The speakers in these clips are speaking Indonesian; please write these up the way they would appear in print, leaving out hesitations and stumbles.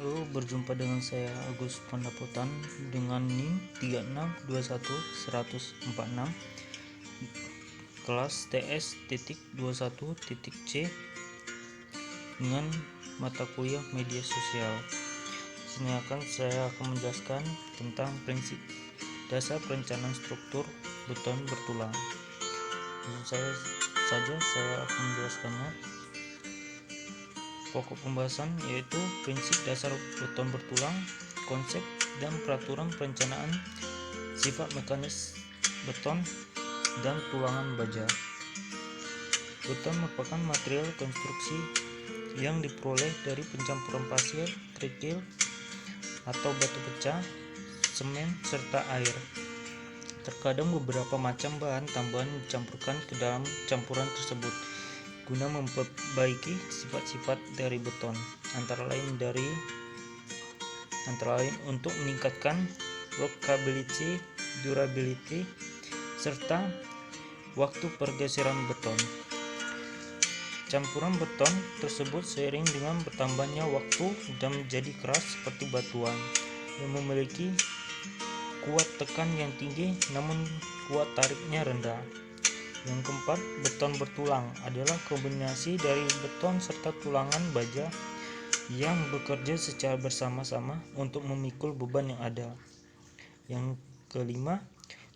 Halo, berjumpa dengan saya Agus Pandapotan dengan NIM 3621146 kelas TS.21.C dengan mata kuliah media sosial. Sini saya akan menjelaskan tentang prinsip dasar perencanaan struktur beton bertulang. Saya akan menjelaskannya. Pokok pembahasan yaitu prinsip dasar beton bertulang, konsep dan peraturan perencanaan, sifat mekanis beton, dan tulangan baja. Beton merupakan material konstruksi yang diperoleh dari pencampuran pasir, kerikil, atau batu pecah, semen, serta air. Terkadang beberapa macam bahan tambahan dicampurkan ke dalam campuran tersebut guna memperbaiki sifat-sifat dari beton, antara lain untuk meningkatkan workability, durability, serta waktu pergeseran beton. Campuran beton tersebut seiring dengan bertambahnya waktu dan menjadi keras seperti batuan yang memiliki kuat tekan yang tinggi namun kuat tariknya rendah. Yang keempat, beton bertulang adalah kombinasi dari beton serta tulangan baja yang bekerja secara bersama-sama untuk memikul beban yang ada. Yang kelima,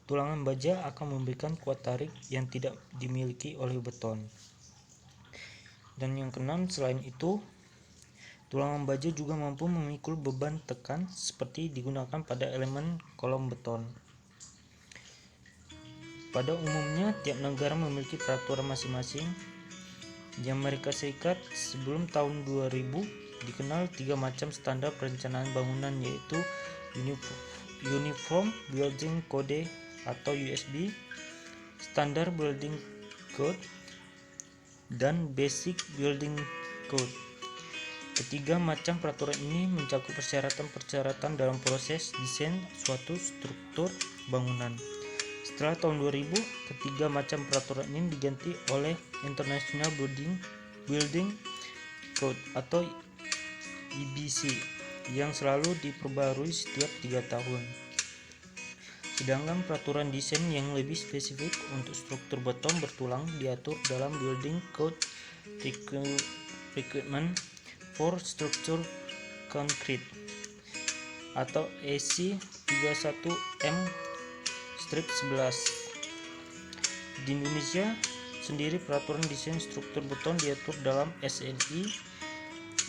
tulangan baja akan memberikan kuat tarik yang tidak dimiliki oleh beton. Dan yang keenam, selain itu, tulangan baja juga mampu memikul beban tekan seperti digunakan pada elemen kolom beton. Pada umumnya, tiap negara memiliki peraturan masing-masing. Di Amerika Serikat sebelum tahun 2000 dikenal 3 macam standar perencanaan bangunan, yaitu Uniform Building Code atau USB, Standard Building Code, dan Basic Building Code. Ketiga macam peraturan ini mencakup persyaratan-persyaratan dalam proses desain suatu struktur bangunan. Setelah tahun 2000, ketiga macam peraturan ini diganti oleh International Building Code atau IBC yang selalu diperbarui setiap 3 tahun. Sedangkan peraturan desain yang lebih spesifik untuk struktur beton bertulang diatur dalam Building Code Requirement for Structure Concrete atau EC 31M/11. Di Indonesia sendiri peraturan desain struktur beton diatur dalam SNI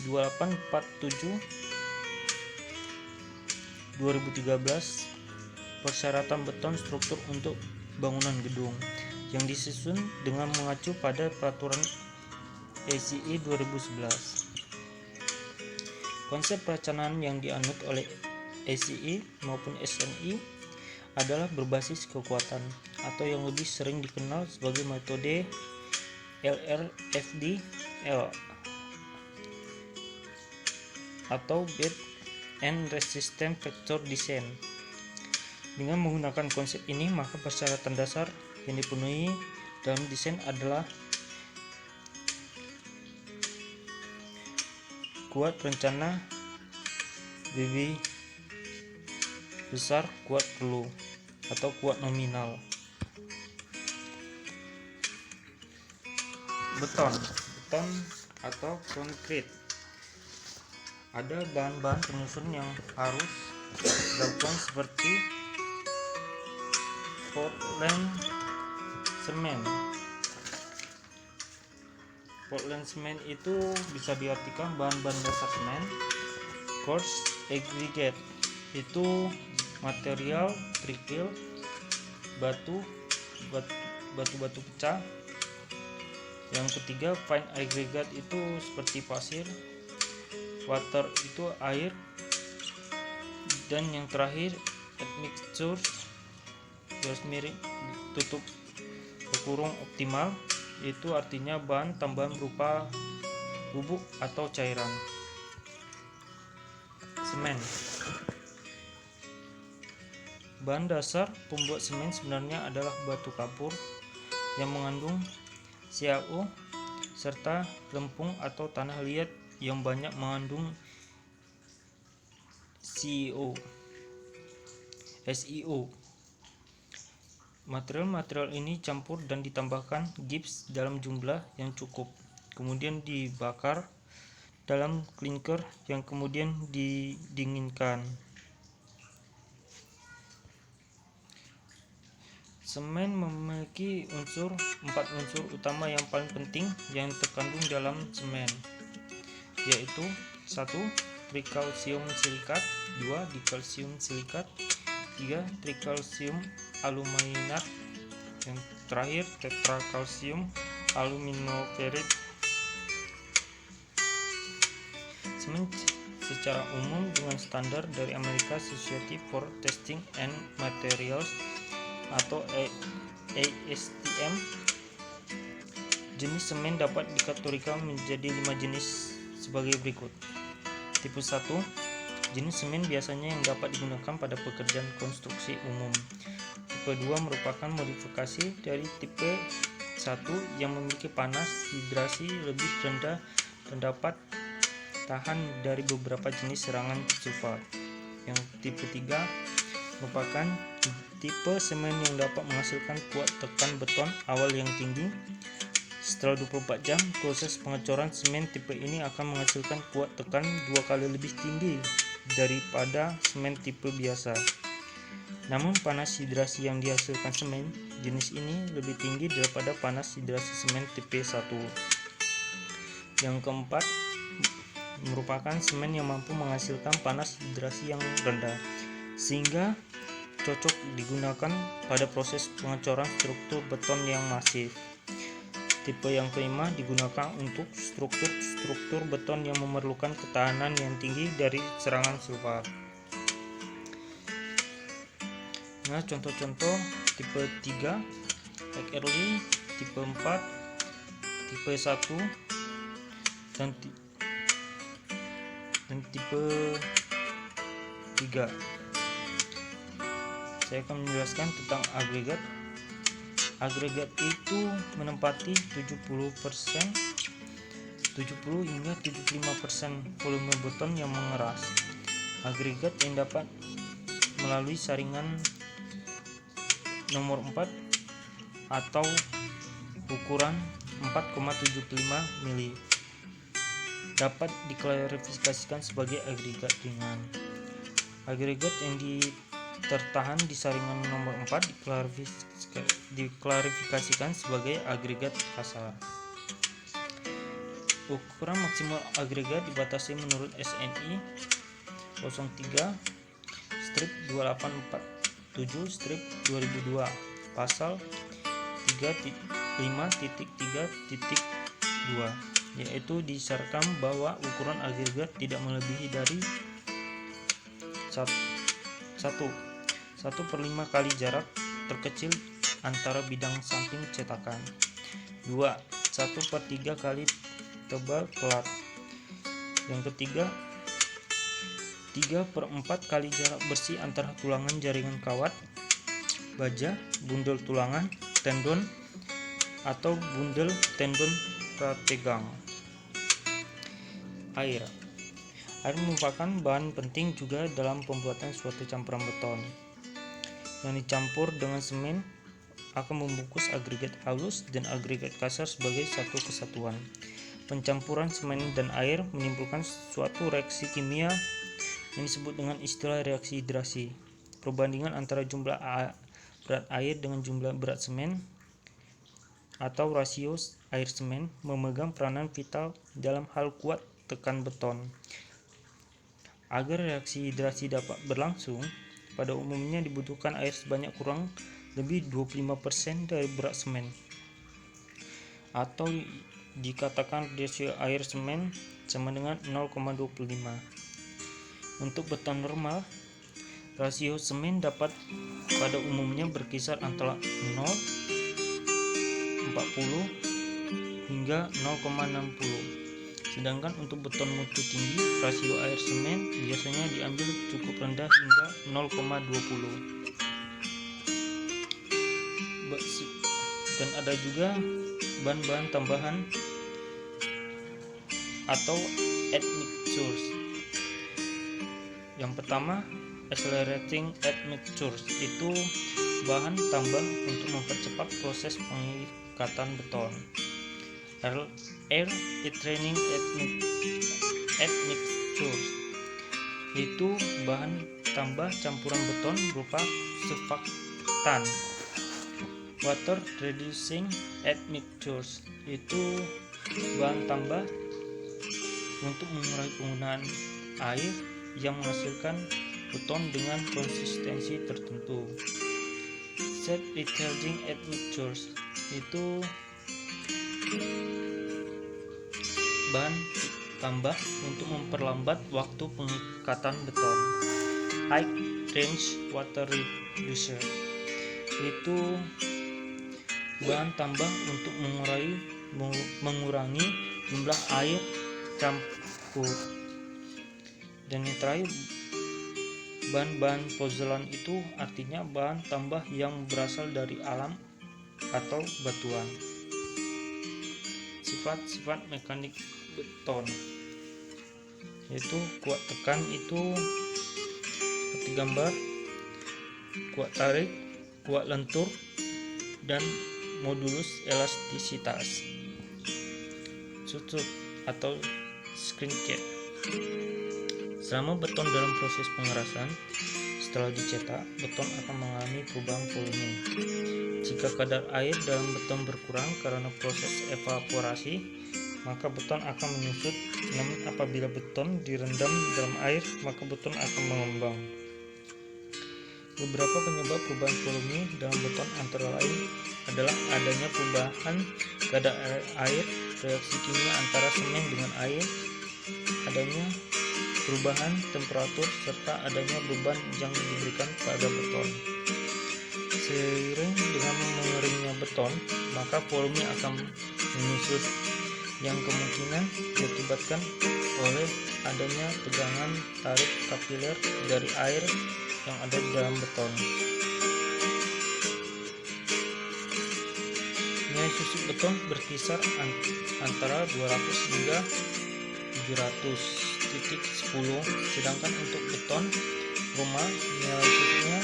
2847/2013, persyaratan beton struktur untuk bangunan gedung, yang disusun dengan mengacu pada peraturan ECI 2011. Konsep perencanaan yang dianut oleh ECI maupun SNI adalah berbasis kekuatan, atau yang lebih sering dikenal sebagai metode LRFD-L atau Bend and Resistance Factor Design. Dengan menggunakan konsep ini, maka persyaratan dasar yang dipenuhi dalam desain adalah kuat perencana, BB besar, kuat perlu atau kuat nominal. Beton atau konkrit. Ada bahan-bahan penyusun yang harus dilakukan seperti Portland cement itu bisa diartikan bahan-bahan dasar semen. Coarse aggregate itu material kerikil, batu pecah. Yang ketiga, fine aggregate itu seperti pasir, water itu air, dan yang terakhir admixture garis miring tutup berkurung optimal, itu artinya bahan tambahan berupa bubuk atau cairan. Semen. Bahan dasar pembuat semen sebenarnya adalah batu kapur yang mengandung CaO serta lempung atau tanah liat yang banyak mengandung SEO. Material-material ini campur dan ditambahkan gips dalam jumlah yang cukup, kemudian dibakar dalam klinker yang kemudian didinginkan. Semen memiliki 4 unsur utama yang paling penting yang terkandung dalam semen, yaitu 1. Trikalsium silikat, 2. Dikalsium silikat, 3. Trikalsium aluminat, yang terakhir tetrakalsium aluminoferit. Semen secara umum dengan standar dari American Society for Testing and Materials atau ASTM. Jenis semen dapat dikategorikan menjadi 5 jenis sebagai berikut. Tipe 1, jenis semen biasanya yang dapat digunakan pada pekerjaan konstruksi umum. Tipe 2 merupakan modifikasi dari tipe 1 yang memiliki panas hidrasi lebih rendah dan dapat tahan dari beberapa jenis serangan sulfat. Yang tipe 3 merupakan tipe semen yang dapat menghasilkan kuat tekan beton awal yang tinggi. Setelah 24 jam, proses pengecoran semen tipe ini akan menghasilkan kuat tekan 2 kali lebih tinggi daripada semen tipe biasa. Namun panas hidrasi yang dihasilkan semen jenis ini lebih tinggi daripada panas hidrasi semen tipe 1. Yang keempat merupakan semen yang mampu menghasilkan panas hidrasi yang rendah, sehingga cocok digunakan pada proses pengecoran struktur beton yang masif. Tipe yang kelima digunakan untuk struktur beton yang memerlukan ketahanan yang tinggi dari serangan sulfat. Nah, contoh-contoh tipe 3 like early, tipe 4, tipe 1 dan tipe 3. Saya akan menjelaskan tentang agregat. Agregat itu menempati 70 hingga 75% volume beton yang mengeras. Agregat yang dapat melalui saringan nomor 4 atau ukuran 4,75 mili dapat diklasifikasikan sebagai agregat ringan. Agregat yang tertahan di saringan nomor 4 diklarifikasikan sebagai agregat kasar. Ukuran maksimal agregat dibatasi menurut SNI 03/284/2002 pasal 35.3.2, yaitu disyaratkan bahwa ukuran agregat tidak melebihi dari 1/5 kali jarak terkecil antara bidang samping cetakan. 2. 1/3 kali tebal plat. Yang ketiga, 3/4 kali jarak bersih antara tulangan jaringan kawat, baja, bundel tulangan, tendon, atau bundel tendon prategang. Air merupakan bahan penting juga dalam pembuatan suatu campuran beton. Yang dicampur dengan semen akan membungkus agregat halus dan agregat kasar sebagai satu kesatuan. Pencampuran semen dan air menimbulkan suatu reaksi kimia yang disebut dengan istilah reaksi hidrasi. Perbandingan antara jumlah berat air dengan jumlah berat semen atau rasio air semen memegang peranan vital dalam hal kuat tekan beton. Agar reaksi hidrasi dapat berlangsung, pada umumnya dibutuhkan air sebanyak kurang lebih 25% dari berat semen, atau dikatakan rasio air semen sama dengan 0,25. Untuk beton normal, rasio semen dapat pada umumnya berkisar antara 0,40 hingga 0,60. Sedangkan untuk beton mutu tinggi, rasio air semen biasanya diambil cukup rendah hingga 0,20. Dan ada juga bahan-bahan tambahan atau admixtures. Yang pertama, accelerating admixtures, itu bahan tambah untuk mempercepat proses pengikatan beton. Air training admixtures, itu bahan tambah campuran beton berupa surfaktan. Water reducing admixtures, itu bahan tambah untuk mengurangi penggunaan air yang menghasilkan beton dengan konsistensi tertentu. Set retarding admixtures, itu bahan tambah untuk memperlambat waktu pengikatan beton. High range water reducer, itu bahan tambah untuk mengurangi jumlah air campur. Dan yang terakhir, bahan-bahan pozolan, itu artinya bahan tambah yang berasal dari alam atau batuan. Sifat-sifat mekanik beton, yaitu kuat tekan, itu seperti gambar, kuat tarik, kuat lentur, dan modulus elastisitas. Susut atau shrinkage, selama beton dalam proses pengerasan. Setelah dicetak, beton akan mengalami perubahan volume. Jika kadar air dalam beton berkurang karena proses evaporasi, maka beton akan menyusut. Namun apabila beton direndam dalam air, maka beton akan mengembang. Beberapa penyebab perubahan volume dalam beton antara lain adalah adanya perubahan kadar air, reaksi kimia antara semen dengan air, adanya perubahan temperatur, serta adanya beban yang diberikan pada beton. Seiring dengan mengeringnya beton, maka volume akan menyusut, yang kemungkinan diakibatkan oleh adanya tegangan tarik kapiler dari air yang ada di dalam beton. Nilai susut beton berkisar antara 200 hingga 700.10, sedangkan untuk beton rumah nilai susutnya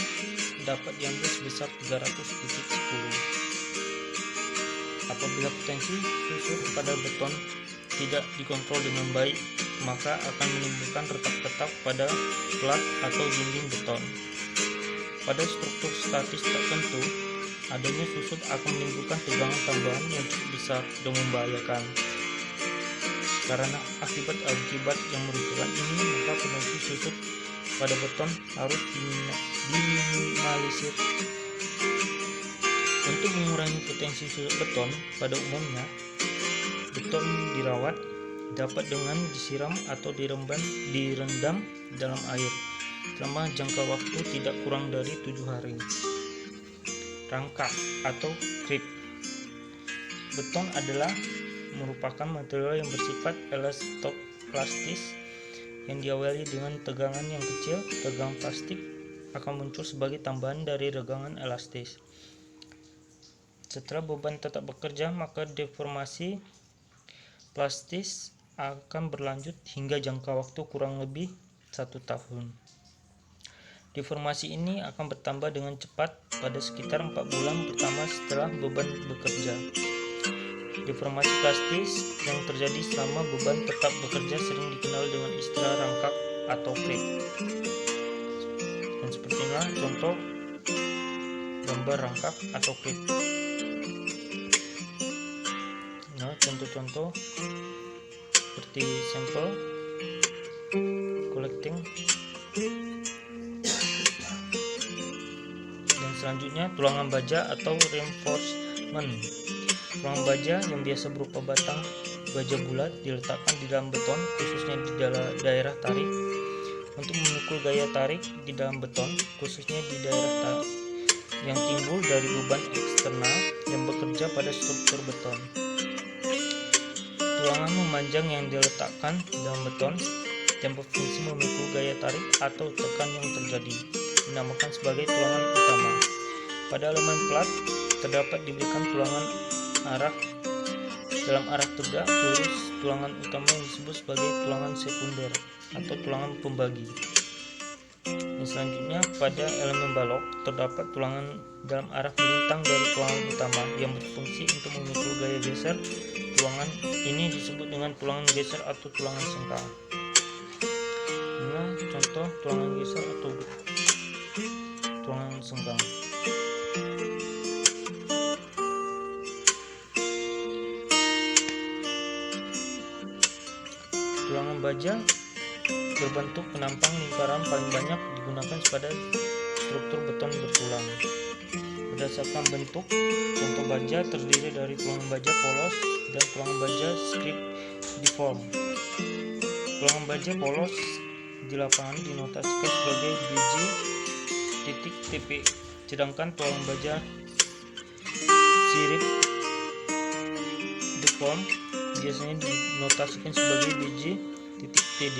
dapat diambil sebesar 300.10. Apabila potensi susut pada beton tidak dikontrol dengan baik, maka akan menimbulkan retak-retak pada plat atau dinding beton. Pada struktur statis tertentu, adanya susut akan menimbulkan tegangan tambahan yang cukup besar dan membahayakan. Karena akibat yang merugikan ini, maka potensi susut pada beton harus diminimalisir. Untuk mengurangi potensi susut beton, pada umumnya beton dirawat dapat dengan disiram atau direndam dalam air selama jangka waktu tidak kurang dari 7 hari. Rangkap atau creep. Beton adalah merupakan material yang bersifat elastoplastis yang diawali dengan tegangan yang kecil. Tegangan plastik akan muncul sebagai tambahan dari regangan elastis. Setelah beban tetap bekerja, maka deformasi plastis akan berlanjut hingga jangka waktu kurang lebih 1 tahun. Deformasi ini akan bertambah dengan cepat pada sekitar 4 bulan pertama setelah beban bekerja. Deformasi plastis yang terjadi selama beban tetap bekerja sering dikenal dengan istilah rangkap atau creep. Dan seperti inilah contoh gambar rangkap atau creep. Nah, contoh-contoh seperti sampel collecting. Dan selanjutnya tulangan baja atau reinforcement. Tulangan baja yang biasa berupa batang baja bulat diletakkan di dalam beton, khususnya di daerah tarik, untuk memukul gaya tarik di dalam beton, khususnya di daerah yang timbul dari beban eksternal yang bekerja pada struktur beton. Tulangan memanjang yang diletakkan di dalam beton yang berfungsi memikul gaya tarik atau tekan yang terjadi, dinamakan sebagai tulangan utama. Pada elemen plat terdapat diberikan tulangan arah dalam arah tegak lurus tulangan utama yang disebut sebagai tulangan sekunder atau tulangan pembagi. Dan selanjutnya, pada elemen balok terdapat tulangan dalam arah melintang dari tulangan utama yang berfungsi untuk memikul gaya geser. Tulangan ini disebut dengan tulangan geser atau tulangan sengkang. Inilah contoh tulangan geser atau tulangan sengkang. Tulangan baja berbentuk penampang lingkaran paling banyak digunakan pada struktur beton bertulang. Berdasarkan bentuk, contoh baja terdiri dari tulangan baja polos dan tulangan baja scriptiform. Tulangan baja polos di lapangan dinotasikan sebagai BJ.TP, sedangkan tulangan baja scriptiform biasanya dinotasikan sebagai BJ.TD.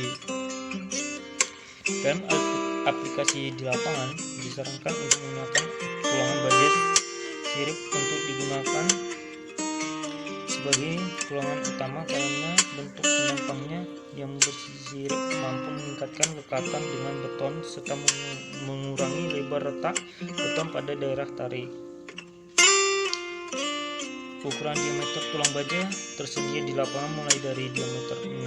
Dalam aplikasi di lapangan, disarankan untuk menggunakan tulangan baja sirip untuk digunakan sebagai tulangan utama karena bentuk penampangnya yang bersirip mampu meningkatkan lekatan dengan beton serta mengurangi lebar retak beton pada daerah tarik. Ukuran diameter tulang baja tersedia di lapangan mulai dari diameter 6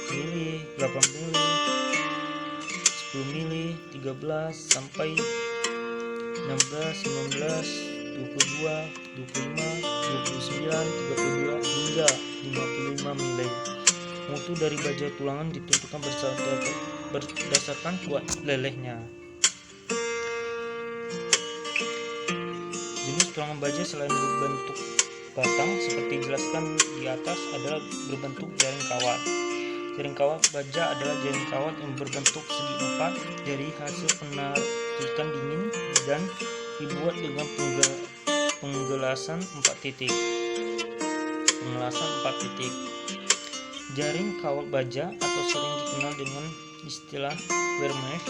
mm, 8 mm, 10 mm, 13 sampai 16, 19, 22, 25, 29, 32 hingga 55 mm. Mutu dari baja tulangan ditentukan berdasarkan kuat lelehnya. Jenis tulangan baja selain berbentuk batang seperti dijelaskan di atas adalah berbentuk jaring kawat. Jaring kawat baja adalah jaring kawat yang berbentuk segi empat dari hasil penarikan dingin dan dibuat dengan penggelasan 4 titik. Jaring kawat baja atau sering dikenal dengan istilah wire mesh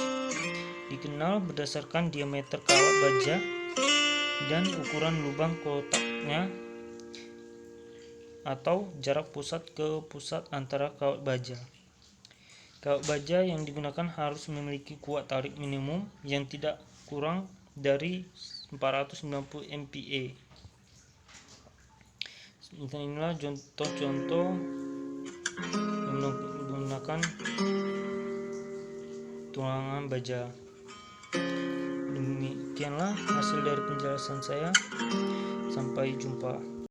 dikenal berdasarkan diameter kawat baja dan ukuran lubang kotaknya atau jarak pusat ke pusat antara kawat baja. Kawat baja yang digunakan harus memiliki kuat tarik minimum yang tidak kurang dari 490 MPa. Inilah contoh-contoh menggunakan tulangan baja. Demikianlah hasil dari penjelasan saya. Sampai jumpa.